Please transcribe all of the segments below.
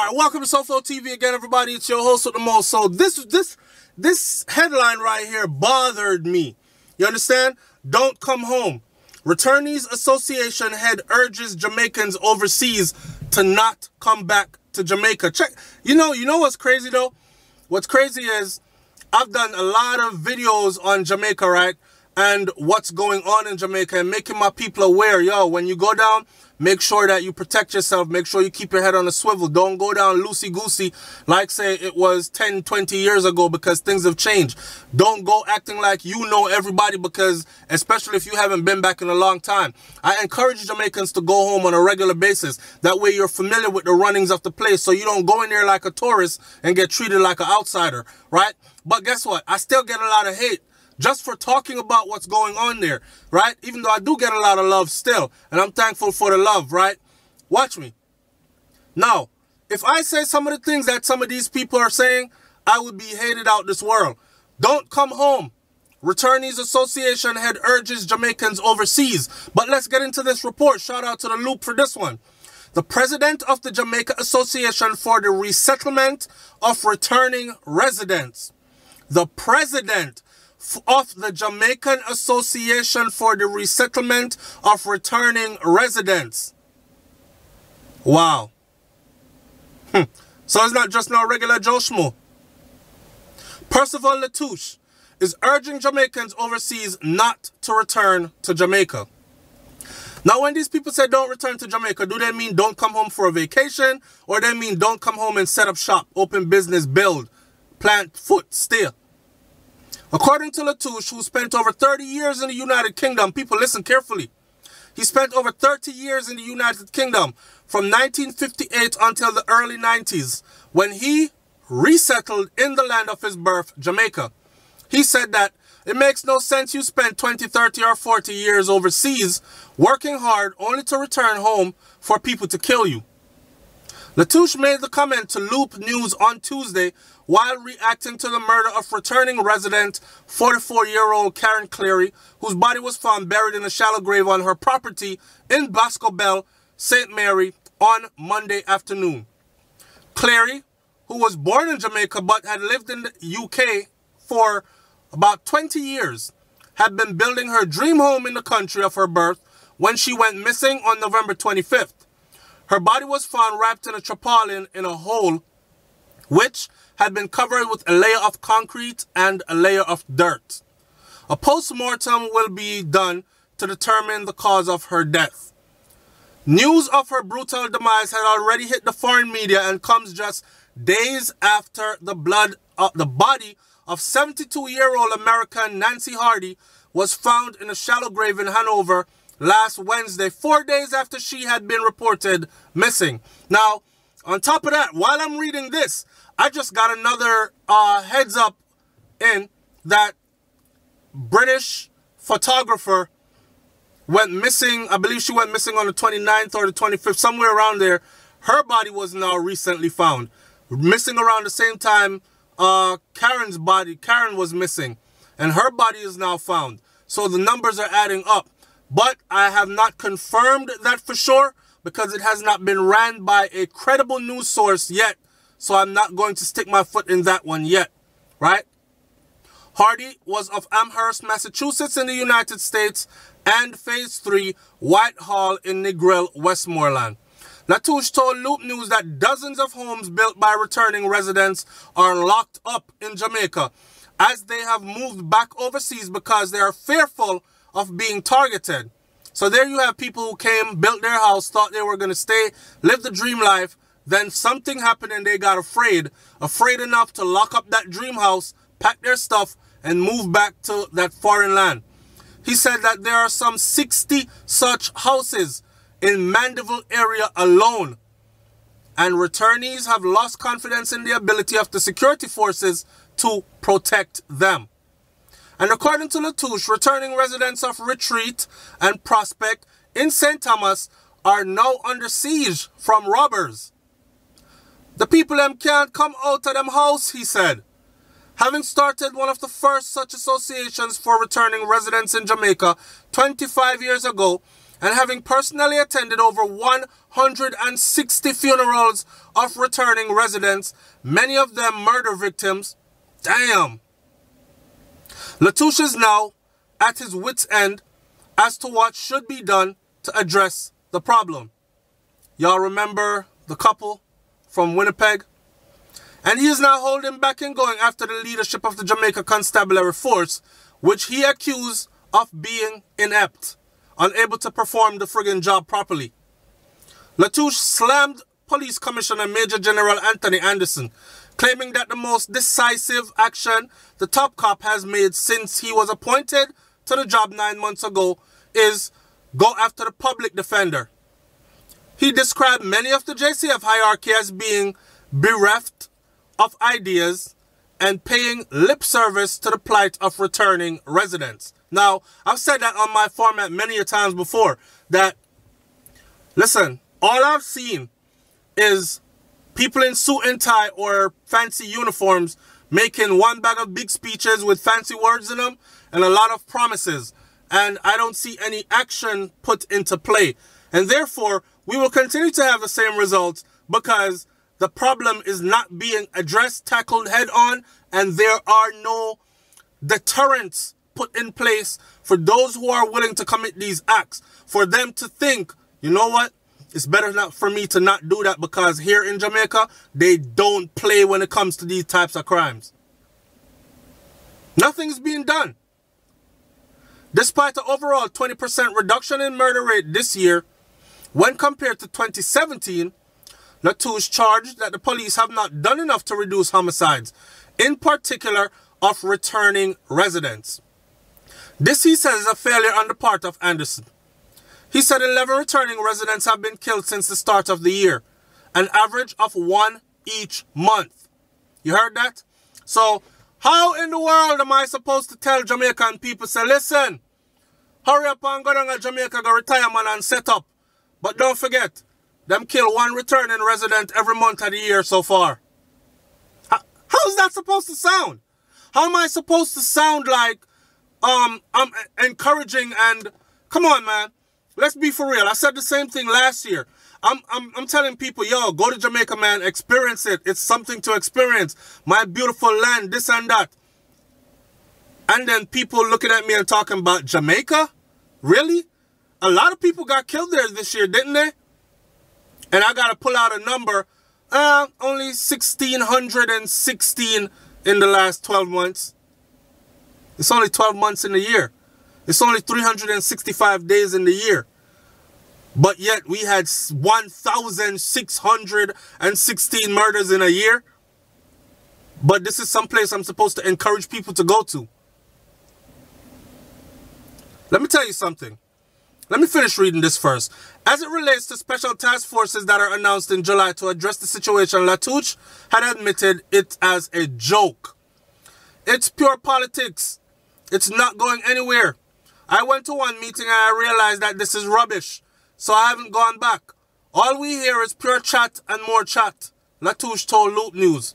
All right, welcome to SouFLoTV again, everybody. It's your host with the most. So this headline right here bothered me. You understand? Don't come home. Returnees Association head urges Jamaicans overseas to not come back to Jamaica. Check. You know what's crazy though? What's crazy is I've done a lot of videos on Jamaica, right? And what's going on in Jamaica and making my people aware, yo, when you go down, make sure that you protect yourself. Make sure you keep your head on a swivel. Don't go down loosey-goosey like, say, it was 10, 20 years ago, because things have changed. Don't go acting like you know everybody, because especially if you haven't been back in a long time. I encourage Jamaicans to go home on a regular basis. That way you're familiar with the runnings of the place, so you don't go in there like a tourist and get treated like an outsider, right? But guess what? I still get a lot of hate just for talking about what's going on there, right? Even though I do get a lot of love still, and I'm thankful for the love, right? Watch me. Now, if I say some of the things that some of these people are saying, I would be hated out this world. Don't come home. Returnees Association head urges Jamaicans overseas. But let's get into this report. Shout out to the Loop for this one. The president of the Jamaica Association for the Resettlement of Returning Residents. The president of the Jamaican Association for the Resettlement of Returning Residents. Wow. So it's not just no regular Joe Schmo. Percival Latouche is urging Jamaicans overseas not to return to Jamaica. Now, when these people say don't return to Jamaica, do they mean don't come home for a vacation? Or they mean don't come home and set up shop, open business, build, plant foot, stay? According to Latouche, who spent over 30 years in the United Kingdom, people listen carefully. He spent over 30 years in the United Kingdom from 1958 until the early 90s, when he resettled in the land of his birth, Jamaica. He said that it makes no sense you spend 20, 30 or 40 years overseas working hard only to return home for people to kill you. Latouche made the comment to Loop News on Tuesday while reacting to the murder of returning resident 44-year-old Karen Cleary, whose body was found buried in a shallow grave on her property in Boscobel, St. Mary, on Monday afternoon. Cleary, who was born in Jamaica but had lived in the UK for about 20 years, had been building her dream home in the country of her birth when she went missing on November 25th. Her body was found wrapped in a tarpaulin in a hole, which had been covered with a layer of concrete and a layer of dirt. A post-mortem will be done to determine the cause of her death. News of her brutal demise had already hit the foreign media and comes just days after the body of 72-year-old American Nancy Hardy was found in a shallow grave in Hanover last Wednesday, 4 days after she had been reported missing. Now, on top of that, while I'm reading this, I just got another heads up in that British photographer went missing. I believe she went missing on the 29th or the 25th, somewhere around there. Her body was now recently found. Missing around the same time Karen was missing. And her body is now found. So the numbers are adding up. But I have not confirmed that for sure, because it has not been ran by a credible news source yet. So I'm not going to stick my foot in that one yet, right? Hardy was of Amherst, Massachusetts in the United States, and Phase 3, Whitehall in Negril, Westmoreland. Latouche told Loop News that dozens of homes built by returning residents are locked up in Jamaica, as they have moved back overseas because they are fearful of being targeted. So there you have people who came, built their house, thought they were going to stay, live the dream life. Then something happened and they got afraid enough to lock up that dream house, pack their stuff, and move back to that foreign land. He said that there are some 60 such houses in Mandeville area alone. And returnees have lost confidence in the ability of the security forces to protect them. And according to Latouche, returning residents of Retreat and Prospect in St. Thomas are now under siege from robbers. The people them can't come out of them house, he said. Having started one of the first such associations for returning residents in Jamaica 25 years ago, and having personally attended over 160 funerals of returning residents, many of them murder victims. Damn. Latouche is now at his wit's end as to what should be done to address the problem. Y'all remember the couple from Winnipeg? And he is now holding back and going after the leadership of the Jamaica Constabulary Force, which he accused of being inept, unable to perform the friggin' job properly. Latouche slammed Police Commissioner Major General Anthony Anderson, claiming that the most decisive action the top cop has made since he was appointed to the job 9 months ago is go after the public defender. He described many of the JCF hierarchy as being bereft of ideas and paying lip service to the plight of returning residents. Now, I've said that on my format many a times before, that, listen, all I've seen is people in suit and tie or fancy uniforms making one bag of big speeches with fancy words in them and a lot of promises. And I don't see any action put into play. And therefore, we will continue to have the same results because the problem is not being addressed, tackled head on, and there are no deterrents put in place for those who are willing to commit these acts. For them to think, you know what? It's better not for me to not do that because here in Jamaica, they don't play when it comes to these types of crimes. Nothing's being done. Despite the overall 20% reduction in murder rate this year, when compared to 2017, Latouche charged that the police have not done enough to reduce homicides, in particular of returning residents. This, he says, is a failure on the part of Anderson. He said 11 returning residents have been killed since the start of the year, an average of 1 each month. You heard that? So, how in the world am I supposed to tell Jamaican people, say, listen, hurry up and go down to Jamaica, go retire, man, and set up. But don't forget, them kill 1 returning resident every month of the year so far. How's that supposed to sound? How am I supposed to sound like I'm encouraging and... Come on, man. Let's be for real. I said the same thing last year. I'm telling people, yo, go to Jamaica, man. Experience it. It's something to experience. My beautiful land, this and that. And then people looking at me and talking about Jamaica? Really? A lot of people got killed there this year, didn't they? And I got to pull out a number. Only 1,616 in the last 12 months. It's only 12 months in a year. It's only 365 days in the year. But yet we had 1,616 murders in a year. But this is someplace I'm supposed to encourage people to go to. Let me tell you something. Let me finish reading this first. As it relates to special task forces that are announced in July to address the situation, Latouche had admitted it as a joke. It's pure politics. It's not going anywhere. I went to one meeting and I realized that this is rubbish. So I haven't gone back. All we hear is pure chat and more chat, Latouche told Loop News.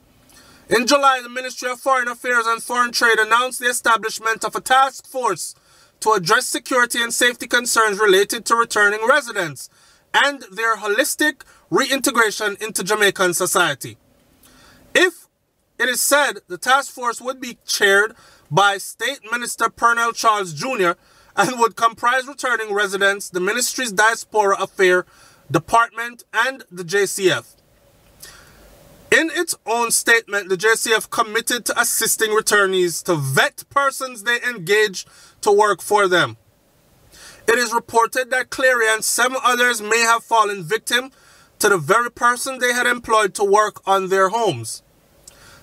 In July, the Ministry of Foreign Affairs and Foreign Trade announced the establishment of a task force to address security and safety concerns related to returning residents and their holistic reintegration into Jamaican society. If it is said the task force would be chaired by State Minister Pernell Charles Jr. and would comprise returning residents, the ministry's Diaspora Affairs Department, and the JCF. In its own statement, the JCF committed to assisting returnees to vet persons they engage to work for them. It is reported that Cleary and 7 others may have fallen victim to the very person they had employed to work on their homes.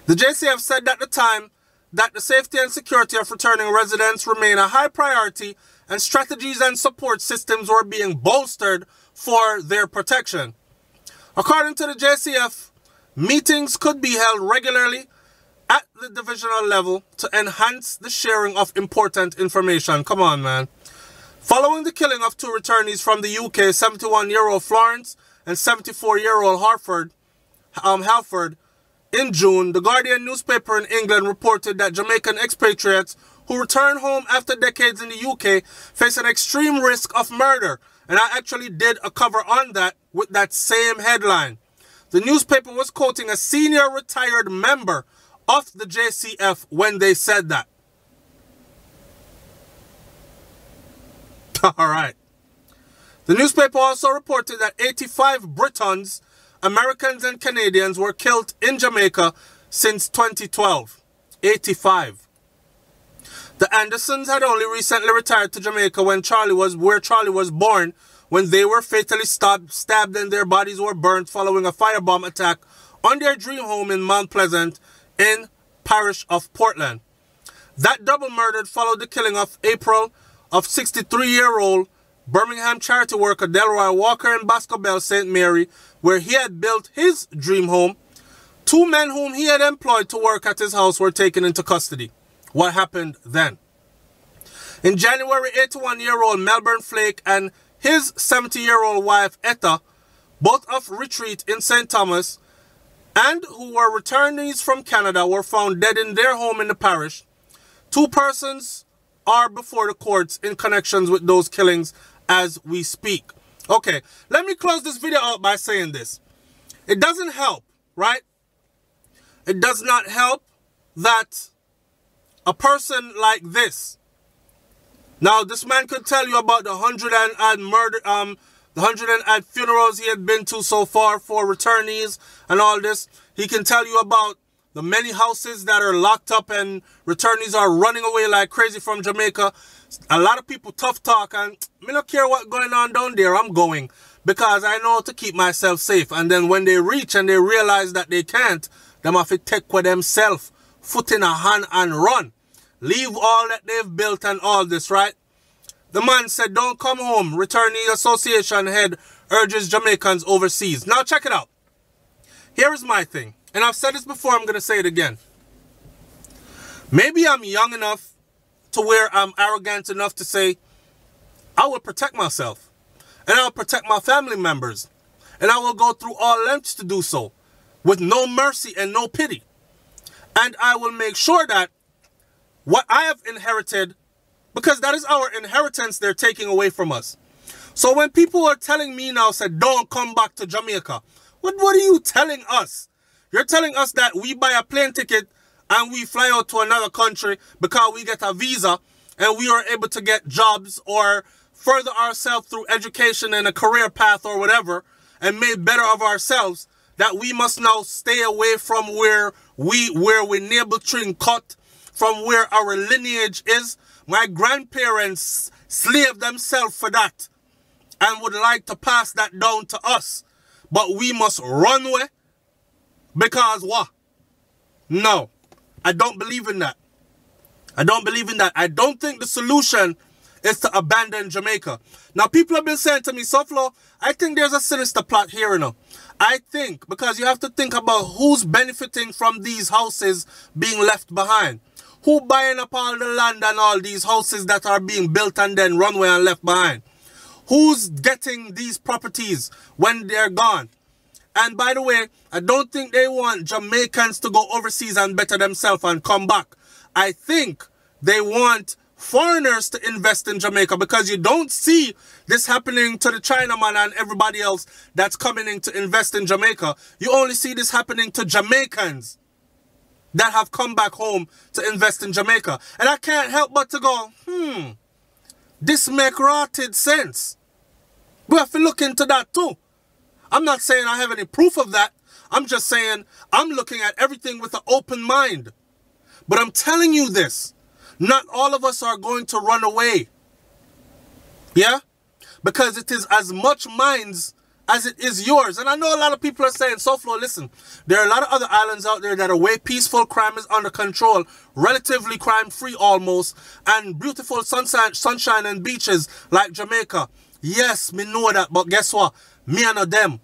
The JCF said at the time that the safety and security of returning residents remain a high priority and strategies and support systems were being bolstered for their protection. According to the JCF, meetings could be held regularly at the divisional level to enhance the sharing of important information. Come on, man. Following the killing of 2 returnees from the UK, 71-year-old Florence and 74-year-old Halford, in June, the Guardian newspaper in England reported that Jamaican expatriates who return home after decades in the UK face an extreme risk of murder And I actually did a cover on that with that same headline. The newspaper was quoting a senior retired member of the JCF when they said that. All right. The newspaper also reported that 85 Britons, Americans and Canadians were killed in Jamaica since 2012. 85. The Andersons had only recently retired to Jamaica where Charlie was born, when they were fatally stabbed and their bodies were burnt following a firebomb attack on their dream home in Mount Pleasant in parish of Portland. That double murder followed the killing of April of 63-year-old Birmingham charity worker Delroy Walker in Boscobel, St. Mary, where he had built his dream home. 2 men whom he had employed to work at his house were taken into custody. What happened then? In January, 81-year-old Melbourne Flake and his 70-year-old wife Etta, both of Retreat in St. Thomas, and who were returnees from Canada, were found dead in their home in the parish. 2 persons are before the courts in connections with those killings as we speak. Okay, let me close this video out by saying this. It doesn't help, right? It does not help that a person like this, now this man could tell you about the 100 and odd funerals he had been to so far for returnees and all this. He can tell you about the many houses that are locked up and returnees are running away like crazy from Jamaica. A lot of people tough talk, and me don't care what's going on down there. I'm going because I know to keep myself safe. And then when they reach and they realize that they can't, them have to take with themselves, foot in a hand and run. Leave all that they've built and all this, right? The man said, don't come home. Returnee Association head urges Jamaicans overseas. Now check it out. Here is my thing. And I've said this before, I'm going to say it again. Maybe I'm young enough to where I'm arrogant enough to say, I will protect myself. And I'll protect my family members. And I will go through all lengths to do so. With no mercy and no pity. And I will make sure that what I have inherited, because that is our inheritance they're taking away from us. So when people are telling me now, said, don't come back to Jamaica. What are you telling us? You're telling us that we buy a plane ticket and we fly out to another country because we get a visa and we are able to get jobs or further ourselves through education and a career path or whatever and made better of ourselves, that we must now stay away from where we neighbor tree cut, from where our lineage is. My grandparents slaved themselves for that and would like to pass that down to us. But we must run away because what? No, I don't believe in that. I don't believe in that. I don't think the solution is to abandon Jamaica. Now, people have been saying to me, SouFlo, I think there's a sinister plot here, you know. I think, because you have to think about who's benefiting from these houses being left behind. Who buying up all the land and all these houses that are being built and then runway and left behind? Who's getting these properties when they're gone? And by the way, I don't think they want Jamaicans to go overseas and better themselves and come back. I think they want foreigners to invest in Jamaica, because you don't see this happening to the Chinaman and everybody else that's coming in to invest in Jamaica. You only see this happening to Jamaicans that have come back home to invest in Jamaica. And I can't help but to go, this make rotted sense. We have to look into that too. I'm not saying I have any proof of that. I'm just saying I'm looking at everything with an open mind. But I'm telling you this, not all of us are going to run away. Yeah? Because it is as much mine's as it is yours. And I know a lot of people are saying, SouFlo, listen, there are a lot of other islands out there that are way peaceful, crime is under control, relatively crime-free almost, and beautiful sunshine and beaches like Jamaica. Yes, me know that, but guess what? Me and them,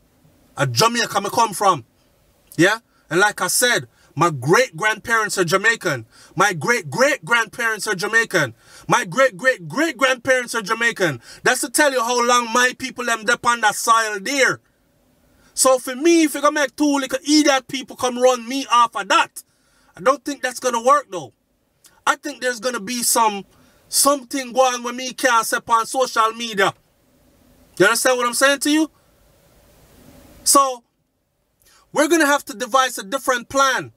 a Jamaica me come from. Yeah? And like I said, my great-grandparents are Jamaican. My great-great-grandparents are Jamaican. My great-great-great-grandparents are Jamaican. That's to tell you how long my people them depend on that soil there. So for me, if you're going to make 2 little idiot people come run me off of that, I don't think that's going to work though. I think there's going to be something going on when me can't say on social media. You understand what I'm saying to you? So, we're going to have to devise a different plan.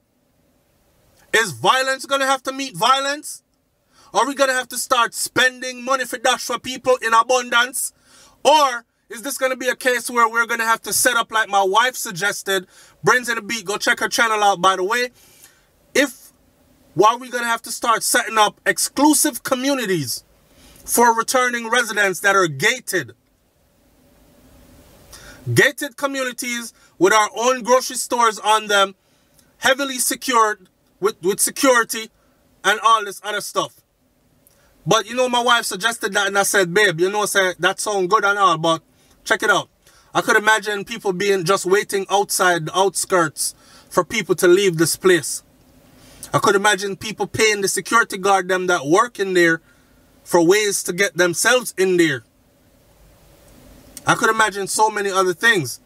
Is violence going to have to meet violence? Are we going to have to start spending money for dash for people in abundance? Or is this going to be a case where we're going to have to set up, like my wife suggested, Brains and the Beat, go check her channel out, by the way. Are we going to have to start setting up exclusive communities for returning residents that are gated? Gated communities with our own grocery stores on them, heavily secured with security and all this other stuff. But you know, my wife suggested that and I said, babe, you know, that sounds good and all, but check it out. I could imagine people being just waiting outside the outskirts for people to leave this place. I could imagine people paying the security guard them that work in there for ways to get themselves in there. I could imagine so many other things.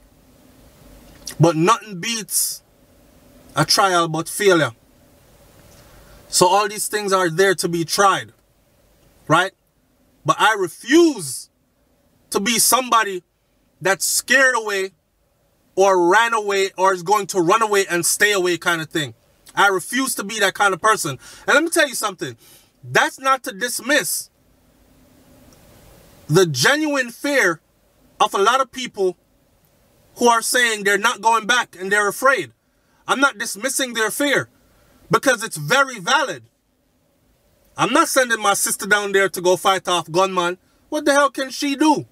But nothing beats a trial but failure. So all these things are there to be tried. Right? But I refuse to be somebody that's scared away or ran away or is going to run away and stay away kind of thing. I refuse to be that kind of person. And let me tell you something. That's not to dismiss the genuine fear of a lot of people who are saying they're not going back and they're afraid. I'm not dismissing their fear because it's very valid. I'm not sending my sister down there to go fight off gunman. What the hell can she do? You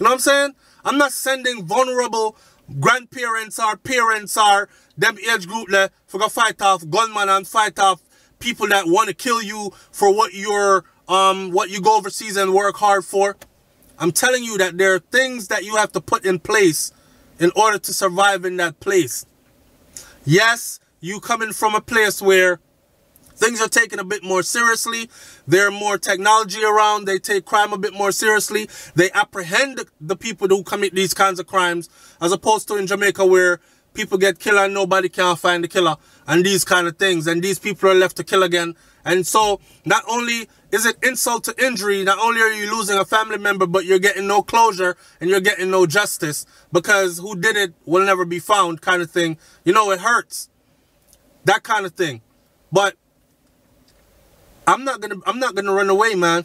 know what I'm saying? I'm not sending vulnerable grandparents or parents or them age group there for go fight off gunman and fight off people that want to kill you for what you go overseas and work hard for. I'm telling you that there are things that you have to put in place in order to survive in that place. Yes, you coming from a place where things are taken a bit more seriously. There's more technology around. They take crime a bit more seriously. They apprehend the people who commit these kinds of crimes, as opposed to in Jamaica where people get killed and nobody can find the killer and these kind of things. And these people are left to kill again. And so not only is it insult to injury, not only are you losing a family member, but you're getting no closure and you're getting no justice because who did it will never be found kind of thing. You know, it hurts. That kind of thing. But I'm not gonna run away, man.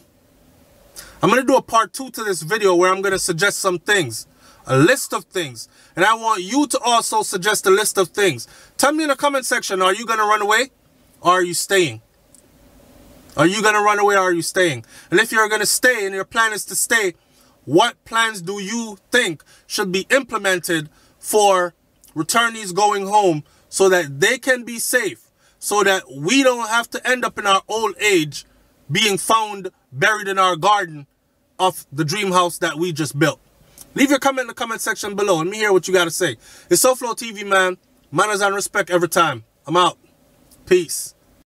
I'm gonna do a part 2 to this video where I'm gonna suggest some things, a list of things, and I want you to also suggest a list of things. Tell me in the comment section, are you gonna run away or are you staying? Are you gonna run away or are you staying? And if you're gonna stay and your plan is to stay, what plans do you think should be implemented for returnees going home so that they can be safe? So that we don't have to end up in our old age being found buried in our garden of the dream house that we just built. Leave your comment in the comment section below and let me hear what you got to say. It's SouFLoTV, man. Manners and respect every time. I'm out. Peace.